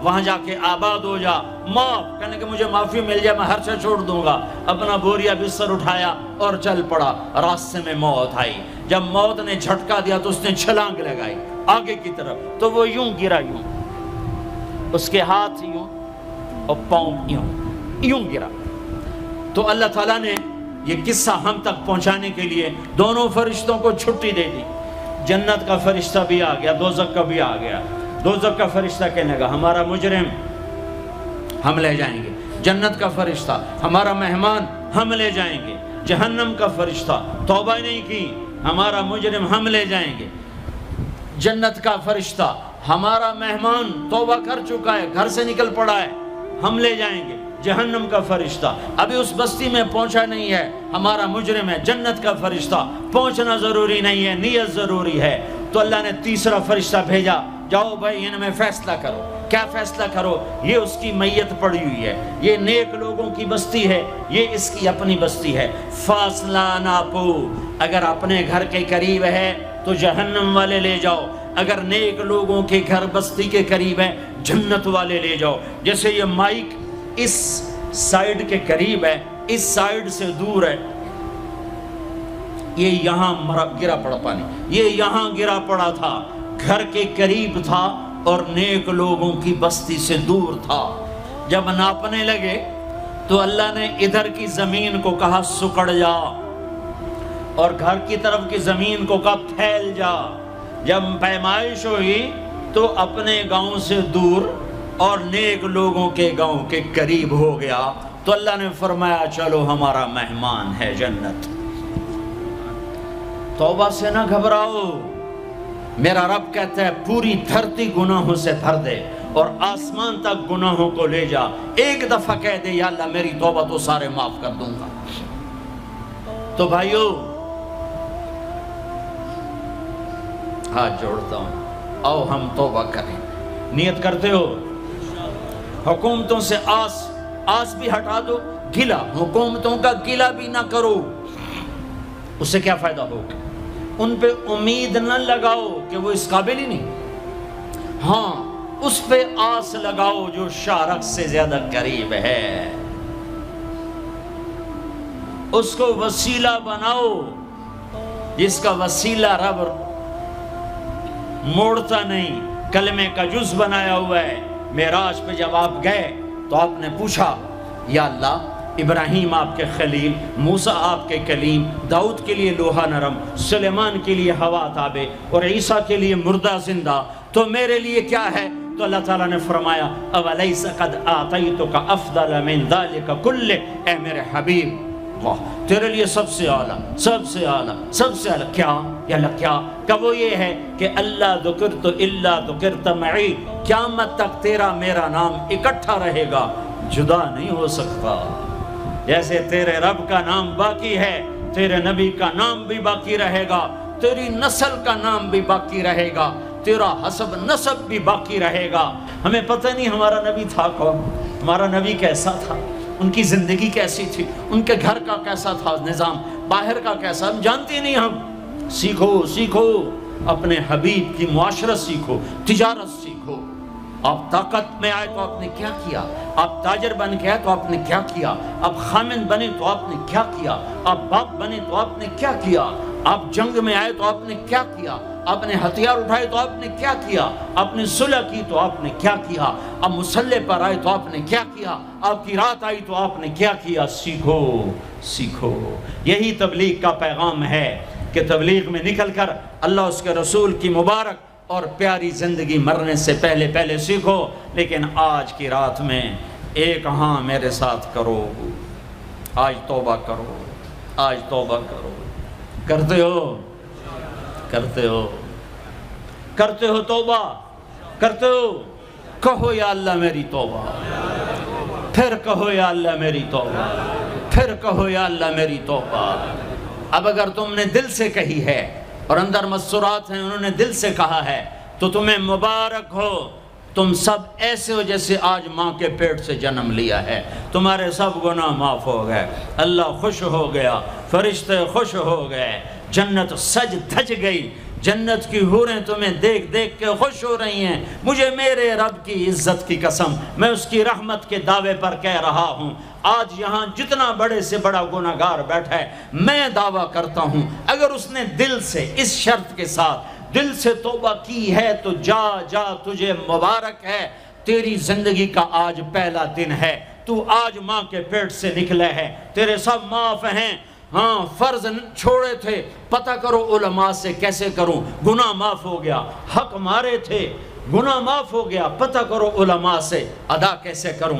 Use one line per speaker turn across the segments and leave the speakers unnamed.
وہاں جا کے آباد ہو جا، معاف، کہنے کہ مجھے معافی مل جائے میں ہر شے چھوڑ دوں گا۔ اپنا بوریا بستر اٹھایا اور چل پڑا۔ راستے میں موت آئی، جب موت نے جھٹکا دیا تو اس نے چھلانگ لگائی آگے کی طرف، تو وہ یوں گرا، یوں، اس کے ہاتھ یوں اور پاؤں یوں گرا۔ تو اللہ تعالیٰ نے یہ قصہ ہم تک پہنچانے کے لیے دونوں فرشتوں کو چھٹی دے دی۔ جنت کا فرشتہ بھی آ گیا، دوزخ کا بھی آ گیا۔ دوزخ کا فرشتہ کہنے لگا ہمارا مجرم ہم لے جائیں گے، جنت کا فرشتہ ہمارا مہمان ہم لے جائیں گے، جہنم کا فرشتہ توبہ نہیں کی ہمارا مجرم ہم لے جائیں گے، جنت کا فرشتہ ہمارا مہمان توبہ کر چکا ہے، گھر سے نکل پڑا ہے، ہم لے جائیں گے، جہنم کا فرشتہ ابھی اس بستی میں پہنچا نہیں ہے، ہمارا مجرم ہے، جنت کا فرشتہ پہنچنا ضروری نہیں ہے، نیت ضروری ہے۔ تو اللہ نے تیسرا فرشتہ بھیجا، جاؤ بھائی ان میں فیصلہ کرو۔ کیا فیصلہ کرو؟ یہ اس کی میت پڑی ہوئی ہے، یہ نیک لوگوں کی بستی ہے، یہ اس کی اپنی بستی ہے، فاصلہ ناپو، اگر اپنے گھر کے قریب ہے تو جہنم والے لے جاؤ، اگر نیک لوگوں کے گھر بستی کے قریب ہے جنت والے لے جاؤ۔ جیسے یہ مائک اس سائیڈ کے قریب ہے، اس سائیڈ سے دور ہے، یہ یہاں گرا پڑا پانی، یہ یہاں گرا پڑا تھا، گھر کے قریب تھا اور نیک لوگوں کی بستی سے دور تھا۔ جب ناپنے لگے تو اللہ نے ادھر کی زمین کو کہا سکڑ جا، اور گھر کی طرف کی زمین کو کہا پھیل جا۔ جب پیمائش ہوئی تو اپنے گاؤں سے دور اور نیک لوگوں کے گاؤں کے قریب ہو گیا، تو اللہ نے فرمایا چلو ہمارا مہمان ہے جنت۔ توبہ سے نہ گھبراؤ، میرا رب کہتا ہے پوری دھرتی گناہوں سے بھر دے اور آسمان تک گناہوں کو لے جا، ایک دفعہ کہہ دے یا اللہ میری توبہ تو سارے معاف کر دوں گا۔ تو بھائیو ہاتھ جوڑتا ہوں، آؤ ہم توبہ کریں، نیت کرتے ہو؟ حکومتوں سے آس بھی ہٹا دو، گلہ، حکومتوں کا گلہ بھی نہ کرو، اس سے کیا فائدہ ہوگا؟ ان پہ امید نہ لگاؤ کہ وہ اس قابل ہی نہیں، ہاں اس پہ آس لگاؤ جو شارک سے زیادہ قریب ہے، اس کو وسیلہ بناؤ جس کا وسیلہ رب موڑتا نہیں، کلمے کا جز بنایا ہوا ہے۔ معراج پہ جب آپ گئے تو آپ نے پوچھا یا اللہ ابراہیم آپ کے خلیل، موسیٰ آپ کے کلیم، داؤد کے لیے لوہا نرم، سلیمان کے لیے ہوا تابع اور عیسیٰ کے لیے مردہ زندہ، تو میرے لیے کیا ہے؟ تو اللہ تعالیٰ نے فرمایا اولیس قد آتیتک افضل من ذلک کلہ، اے میرے حبیب واہ تیرے لیے سب سے اعلیٰ، سب سے اعلیٰ، سب سے اعلیٰ کیا؟ یا اللہ کیا؟ کہ وہ یہ ہے کہ اللہ ذکرت الا ذکرت معی، قیامت تک تیرا میرا نام اکٹھا رہے گا، جدا نہیں ہو سکتا۔ جیسے تیرے رب کا نام باقی ہے، تیرے نبی کا نام بھی باقی رہے گا، تیری نسل کا نام بھی باقی رہے گا، تیرا حسب نسب بھی باقی رہے گا۔ ہمیں پتہ نہیں ہمارا نبی تھا کون، ہمارا نبی کیسا تھا، ان کی زندگی کیسی تھی، ان کے گھر کا کیسا تھا نظام، باہر کا کیسا، ہم جانتے نہیں۔ ہم سیکھو اپنے حبیب کی معاشرت سیکھو، تجارت سیکھو۔ آپ طاقت میں آئے تو آپ نے کیا کیا، آپ تاجر بن کے آئے تو آپ نے کیا کیا، آپ خامن بنے تو آپ نے کیا کیا، آپ باپ بنے تو آپ نے کیا کیا، آپ جنگ میں آئے تو آپ نے کیا کیا، آپ نے ہتھیار اٹھائے تو آپ نے کیا کیا، آپ نے صلح کی تو آپ نے کیا کیا، آپ مسلح پر آئے تو آپ نے کیا کیا، آپ کی رات آئی تو آپ نے کیا کیا۔ سیکھو۔ یہی تبلیغ کا پیغام ہے کہ تبلیغ میں نکل کر اللہ اس کے رسول کی مبارک اور پیاری زندگی مرنے سے پہلے سیکھو۔ لیکن آج کی رات میں ایک ہاں میرے ساتھ کرو، آج توبہ کرو، آج توبہ کرو۔ کرتے ہو توبہ، کرتے ہو؟ کہو یا اللہ میری توبہ، پھر کہو یا اللہ میری توبہ، پھر کہو یا اللہ میری توبہ۔ اب اگر تم نے دل سے کہی ہے اور اندر مسرات ہیں انہوں نے دل سے کہا ہے تو تمہیں مبارک ہو، تم سب ایسے ہو جیسے آج ماں کے پیٹ سے جنم لیا ہے، تمہارے سب گناہ معاف ہو گئے، اللہ خوش ہو گیا، فرشتے خوش ہو گئے، جنت سج دھج گئی، جنت کی حوریں تمہیں دیکھ دیکھ کے خوش ہو رہی ہیں. مجھے میرے رب کی عزت کی قسم، میں اس کی رحمت کے دعوے پر کہہ رہا ہوں، آج یہاں جتنا بڑے سے بڑا گناہگار بیٹھا ہے، میں دعویٰ کرتا ہوں اگر اس نے دل سے اس شرط کے ساتھ دل سے توبہ کی ہے تو جا جا، تجھے مبارک ہے، تیری زندگی کا آج پہلا دن ہے، تو آج ماں کے پیٹ سے نکلے ہے، تیرے سب معاف ہیں. ہاں فرض چھوڑے تھے، پتہ کرو علماء سے کیسے کروں، گناہ معاف ہو گیا. حق مارے تھے، گناہ معاف ہو گیا، پتہ کرو علماء سے ادا کیسے کروں.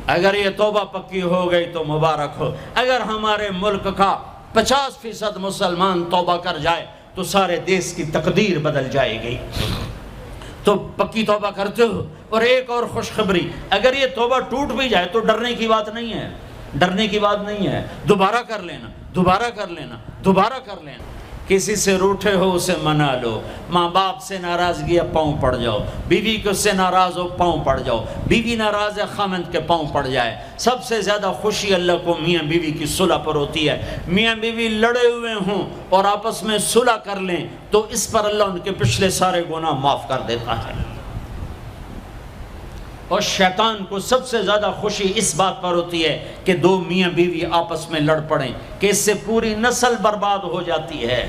اگر یہ توبہ پکی ہو گئی تو مبارک ہو. اگر ہمارے ملک کا 50% مسلمان توبہ کر جائے تو سارے دیش کی تقدیر بدل جائے گی. تو پکی توبہ کرتے ہو. اور ایک اور خوشخبری، اگر یہ توبہ ٹوٹ بھی جائے تو ڈرنے کی بات نہیں ہے، ڈرنے کی بات نہیں ہے، دوبارہ کر لینا، دوبارہ کر لینا، دوبارہ کر لینا. کسی سے روٹھے ہو اسے منا لو، ماں باپ سے ناراضگی ہے پاؤں پڑ جاؤ، بیوی کو سے ناراض ہو پاؤں پڑ جاؤ، بیوی ناراض ہے خامند کے پاؤں پڑ جائے. سب سے زیادہ خوشی اللہ کو میاں بیوی کی صلح پر ہوتی ہے. میاں بیوی لڑے ہوئے ہوں اور آپس میں صلح کر لیں تو اس پر اللہ ان کے پچھلے سارے گناہ معاف کر دیتا ہے. اور شیطان کو سب سے زیادہ خوشی اس بات پر ہوتی ہے کہ دو میاں بیوی آپس میں لڑ پڑیں، کہ اس سے پوری نسل برباد ہو جاتی ہے.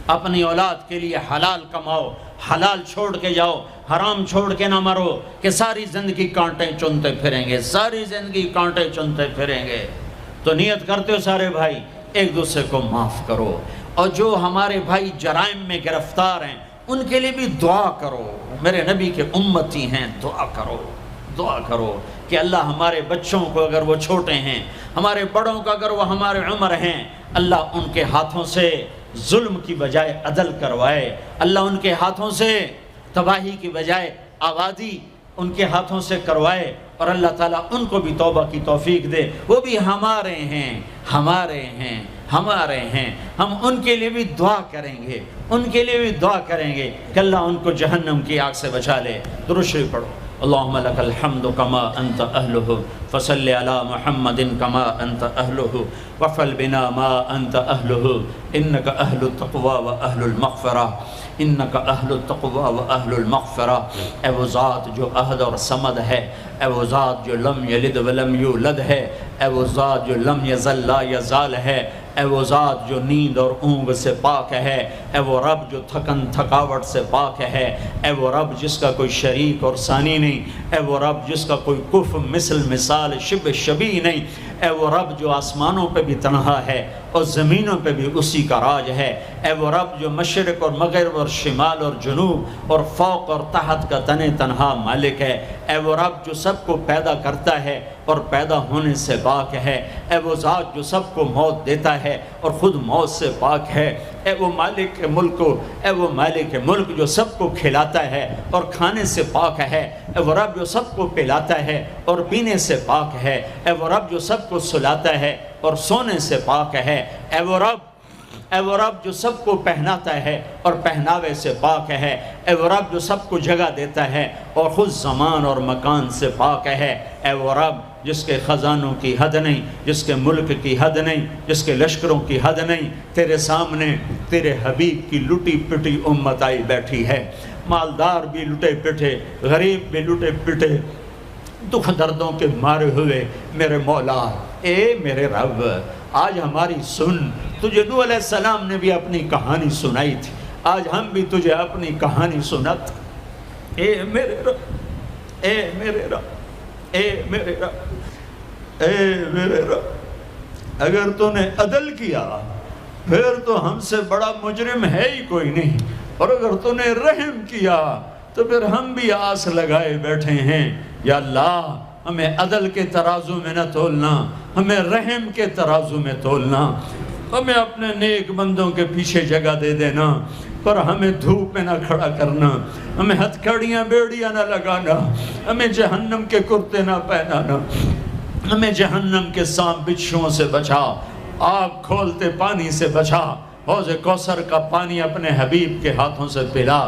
اپنی اولاد کے لیے حلال کماؤ، حلال چھوڑ کے جاؤ، حرام چھوڑ کے نہ مرو کہ ساری زندگی کانٹے چنتے پھریں گے، ساری زندگی کانٹے چنتے پھریں گے. تو نیت کرتے ہو سارے بھائی ایک دوسرے کو معاف کرو. اور جو ہمارے بھائی جرائم میں گرفتار ہیں ان کے لیے بھی دعا کرو. میرے نبی کے امتی ہیں، دعا کرو، دعا کرو کہ اللہ ہمارے بچوں کو اگر وہ چھوٹے ہیں، ہمارے بڑوں کو اگر وہ ہمارے عمر ہیں، اللہ ان کے ہاتھوں سے ظلم کی بجائے عدل کروائے. اللہ ان کے ہاتھوں سے تباہی کی بجائے آبادی ان کے ہاتھوں سے کروائے. اور اللہ تعالیٰ ان کو بھی توبہ کی توفیق دے. وہ بھی ہمارے ہیں، ہمارے ہیں، ہمارے ہیں. ہم ان کے لیے بھی دعا کریں گے، ان کے لیے بھی دعا کریں گے کہ اللہ ان کو جہنم کی آگ سے بچا لے. درود شریف پڑھو. اللہم لک الحمد کما انت اہلہ فصل علی محمد کما انت اہلہ وفعل بنا ما انت اہلہ انک اہل التقوی و اہل المغفرہ، انک اہل التقوی و اہل المغفرہ. اے وہ ذات جو احد اور صمد ہے، اے وہ ذات جو لم یلد ولم یولد ہے، اے وہ ذات جو لم یزل لا یزال ہے، اے وہ ذات جو نیند اور اونگ سے پاک ہے، اے وہ رب جو تھکن تھکاوٹ سے پاک ہے، اے وہ رب جس کا کوئی شریک اور ثانی نہیں، اے وہ رب جس کا کوئی کف مثل مثال شبہ شبیہ نہیں، اے وہ رب جو آسمانوں پہ بھی تنہا ہے اور زمینوں پہ بھی اسی کا راج ہے، اے وہ رب جو مشرق اور مغرب اور شمال اور جنوب اور فوق اور تحت کا تنہا مالک ہے، اے وہ رب جو سب کو پیدا کرتا ہے اور پیدا ہونے سے پاک ہے، اے وہ ذات جو سب کو موت دیتا ہے اور خود موت سے پاک ہے، اے وہ مالک ملک، اے وہ مالک ملک جو سب کو کھلاتا ہے اور کھانے سے پاک ہے، اے وہ رب جو سب کو پلاتا ہے اور پینے سے پاک ہے، اے وہ رب جو سب کو سلاتا ہے اور سونے سے پاک ہے، اے وہ رب جو سب کو پہناتا ہے اور پہناوے سے پاک ہے، اے وہ رب جو سب کو جگہ دیتا ہے اور خود زمان اور مکان سے پاک ہے، اے وہ رب جس کے خزانوں کی حد نہیں، جس کے ملک کی حد نہیں، جس کے لشکروں کی حد نہیں. تیرے سامنے تیرے حبیب کی لٹی پٹی امت آئی بیٹھی ہے، مالدار بھی لٹے پٹے، غریب بھی لٹے پٹے، دکھ دردوں کے مارے ہوئے. میرے مولا، اے میرے رب، آج ہماری سن. تجھے نوح علیہ السلام نے بھی اپنی کہانی سنائی تھی، آج ہم بھی تجھے اپنی کہانی سنت. اے میرے رب، اے میرے رب، اے میرے رب، اے میرے رب، اگر تو نے عدل کیا پھر تو ہم سے بڑا مجرم ہے ہی کوئی نہیں، اور اگر تو نے رحم کیا تو پھر ہم بھی آس لگائے بیٹھے ہیں. یا اللہ، ہمیں عدل کے ترازو میں نہ تولنا، ہمیں رحم کے ترازو میں تولنا. ہمیں اپنے نیک بندوں کے پیچھے جگہ دے دینا، پر ہمیں دھوپ میں نہ کھڑا کرنا، ہمیں ہتھکڑیاں بیڑیاں نہ لگانا، ہمیں جہنم کے کرتے نہ پہنانا، ہمیں جہنم کے سانپ بچھوؤں سے بچا، آگ کھولتے پانی سے بچا، حوض کوثر کا پانی اپنے حبیب کے ہاتھوں سے پلا،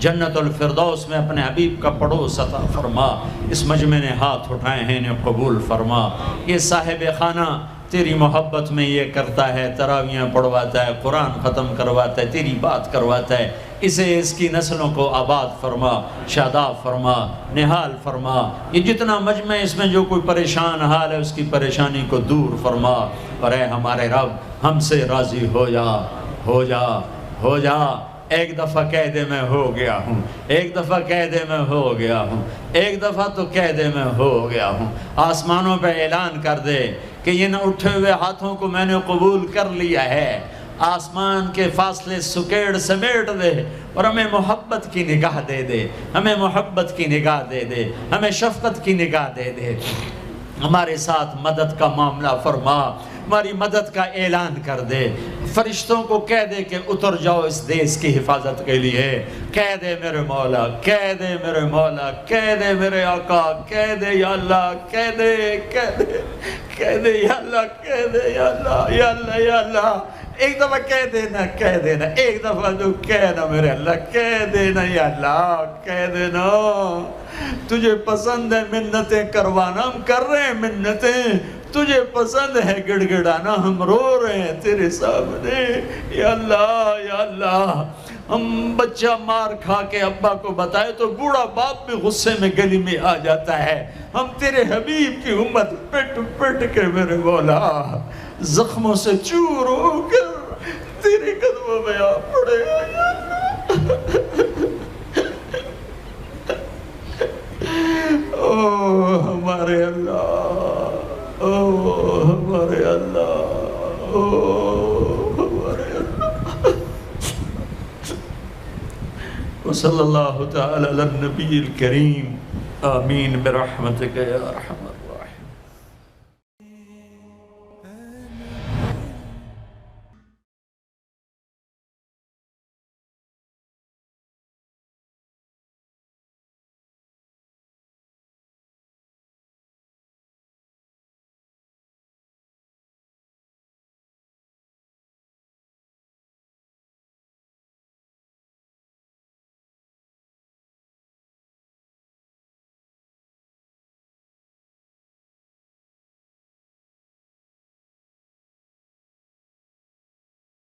جنت الفردوس میں اپنے حبیب کا پڑوس عطا فرما. اس مجمع نے ہاتھ اٹھائے ہیں انہیں قبول فرما. یہ صاحب خانہ تیری محبت میں یہ کرتا ہے، تراویاں پڑھواتا ہے، قرآن ختم کرواتا ہے، تیری بات کرواتا ہے، اسے اس کی نسلوں کو آباد فرما، شاداب فرما، نحال فرما، یہ جتنا مجمع اس میں جو کوئی پریشان حال ہے اس کی پریشانی کو دور فرما، اور اے ہمارے رب ہم سے راضی ہو جا، ہو جا، ہو جا۔ ایک دفعہ کہہ دے میں ہو گیا ہوں، ایک دفعہ کہہ دے میں ہو گیا ہوں، ایک دفعہ تو کہہ دے میں ہو گیا ہوں۔ آسمانوں پہ اعلان کر دے کہ ان اٹھے ہوئے ہاتھوں کو میں نے قبول کر لیا ہے، آسمان کے فاصلے سکیڑ سمیٹ دے اور ہمیں محبت کی نگاہ دے دے، ہمیں محبت کی نگاہ دے دے، ہمیں شفقت کی نگاہ دے دے، ہمارے ساتھ مدد کا معاملہ فرما، ہماری مدد کا اعلان کر دے، فرشتوں کو کہہ دے کہ اتر جاؤ اس دیس کی حفاظت کے لیے، کہہ دے میرے مولا، کہہ دے میرے مولا، کہہ دے میرے آقا، کہہ دے یا اللہ، کہہ دے، کہہ دے، کہہ دے یا اللہ، کہہ دے یا اللہ، یا اللہ، یا اللہ۔ ایک دفعہ کہہ دینا، کہہ دینا، ایک دفعہ جو کہنا میرے اللہ، کہہ دینا یا اللہ، کہہ دینا۔ تجھے پسند ہے منتیں کروانا، ہم کر رہے ہیں منتیں، تجھے پسند ہے گڑ گڑانا، ہم رو رہے ہیں تیرے سامنے، یا اللہ، یا اللہ۔ ہم بچہ مار کھا کے ابا کو بتائے تو بوڑھا باپ بھی غصے میں گلی میں آ جاتا ہے، ہم تیرے حبیب کی امت پٹ پٹ کے میرے مولا زخموں سے چور ہو کر تیرے قدموں میں آ پڑے۔ او ہمارے اللہ، او ہمارے اللہ، او ہمارے اللہ۔ وصلی اللہ تعالی علی النبی الکریم، آمین برحمتک یا ارحم۔